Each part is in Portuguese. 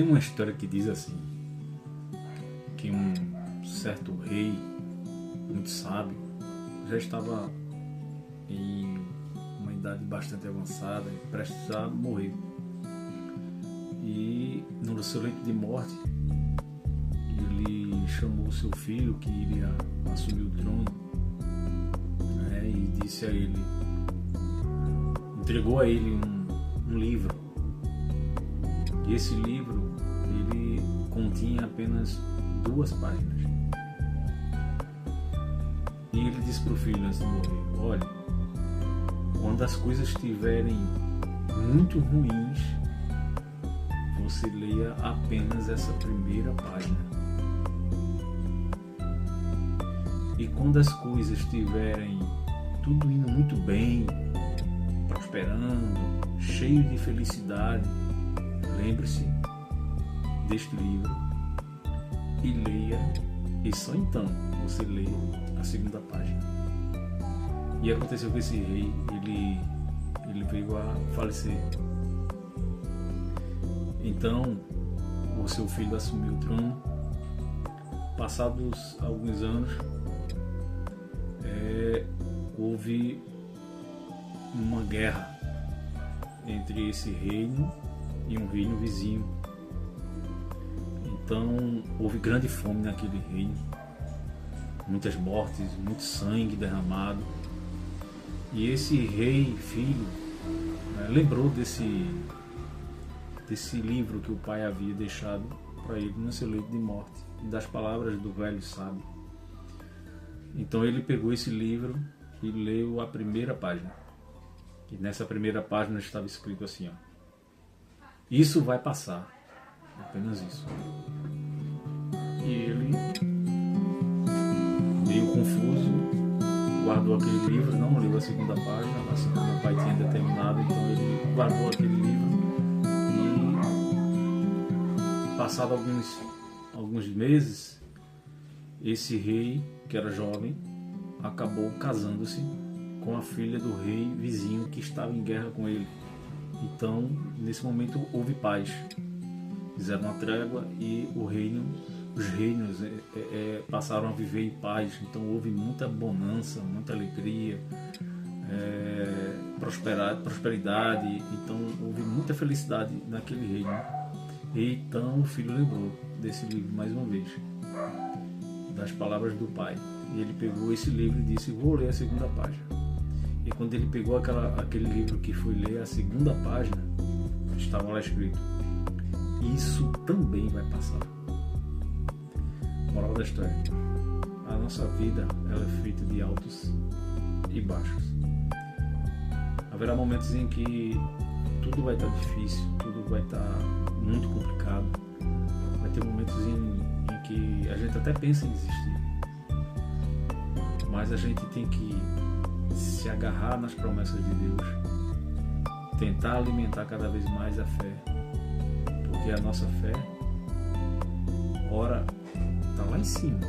Tem uma história que diz assim, que um certo rei, muito sábio, já estava em uma idade bastante avançada, prestes a morrer. E no seu leito de morte, ele chamou seu filho, que iria assumir o trono, né, e disse a ele, entregou a ele um livro. E esse livro, ele continha apenas 2 páginas. E ele disse para o filho antes de morrer, olha, quando as coisas estiverem muito ruins, você leia apenas essa primeira página. E quando as coisas estiverem tudo indo muito bem, prosperando, cheio de felicidade, lembre-se deste livro e leia, e só então você lê a segunda página. E aconteceu que esse rei, ele veio a falecer. Então, o seu filho assumiu o trono. Passados alguns anos, houve uma guerra entre esse reino e um reino vizinho. Então, houve grande fome naquele reino, muitas mortes, muito sangue derramado. E esse rei, filho, lembrou desse livro que o pai havia deixado para ele no seu leito de morte, e das palavras do velho sábio. Então ele pegou esse livro e leu a primeira página. E nessa primeira página estava escrito assim, ó, isso vai passar, apenas isso. E ele, meio confuso, guardou aquele livro, não leu a segunda página, assim como o pai tinha determinado. Então ele guardou aquele livro e, passado alguns meses, esse rei, que era jovem, acabou casando-se com a filha do rei vizinho que estava em guerra com ele. Então, nesse momento, houve paz. Fizeram uma trégua e os reinos passaram a viver em paz. Então, houve muita bonança, muita alegria, prosperidade. Então, houve muita felicidade naquele reino. E então, o filho lembrou desse livro mais uma vez, das palavras do pai. E ele pegou esse livro e disse, vou ler a segunda página. E quando ele pegou aquele livro que foi ler a segunda página, estava lá escrito, isso também vai passar. Moral da história, a nossa vida ela é feita de altos e baixos. Haverá momentos em que tudo vai estar difícil, tudo vai estar muito complicado. Vai ter momentos em que a gente até pensa em desistir, mas a gente tem que se agarrar nas promessas de Deus, tentar alimentar cada vez mais a fé, porque a nossa fé, ora está lá em cima,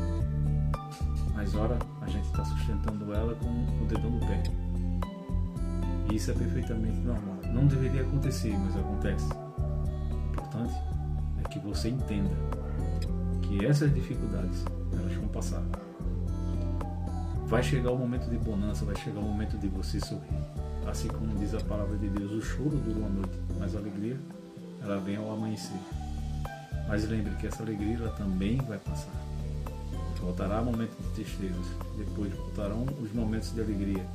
mas ora a gente está sustentando ela com o dedão do pé. E isso é perfeitamente normal. Não deveria acontecer, mas acontece. O importante é que você entenda que essas dificuldades, elas vão passar. Vai chegar o momento de bonança, vai chegar o momento de você sorrir. Assim como diz a palavra de Deus, o choro dura uma noite, mas a alegria, ela vem ao amanhecer. Mas lembre que essa alegria, ela também vai passar. Voltará momentos de tristezas, depois voltarão os momentos de alegria.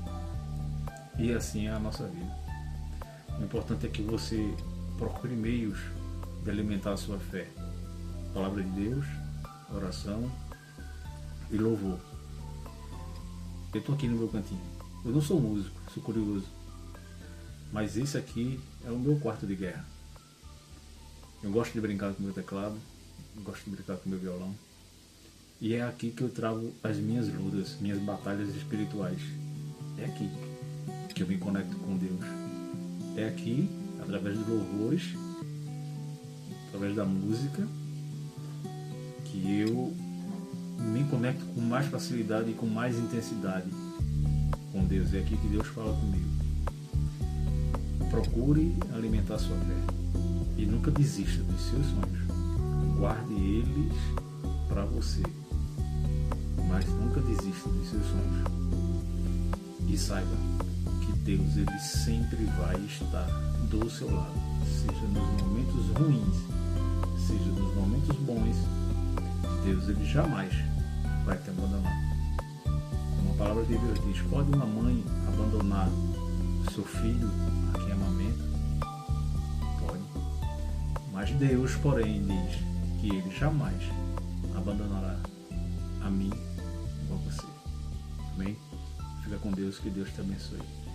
E assim é a nossa vida. O importante é que você procure meios de alimentar a sua fé. Palavra de Deus, oração e louvor. Eu estou aqui no meu cantinho. Eu não sou músico, sou curioso. Mas esse aqui é o meu quarto de guerra. Eu gosto de brincar com o meu teclado, eu gosto de brincar com o meu violão. E é aqui que eu travo as minhas lutas, minhas batalhas espirituais. É aqui que eu me conecto com Deus. É aqui, através de louvores, através da música, que eu me conecto com mais facilidade e com mais intensidade com Deus. É aqui que Deus fala comigo. Procure alimentar sua fé. E nunca desista dos seus sonhos. Guarde eles para você, mas nunca desista dos seus sonhos. E saiba que Deus, ele sempre vai estar do seu lado, seja nos momentos ruins, seja nos momentos bons. Deus, ele jamais vai te abandonar. Como a palavra de Deus diz, pode uma mãe abandonar o seu filho a quem amamenta? Pode. Mas Deus, porém, diz que ele jamais abandonará a mim ou a você. Amém? Fica com Deus, que Deus te abençoe.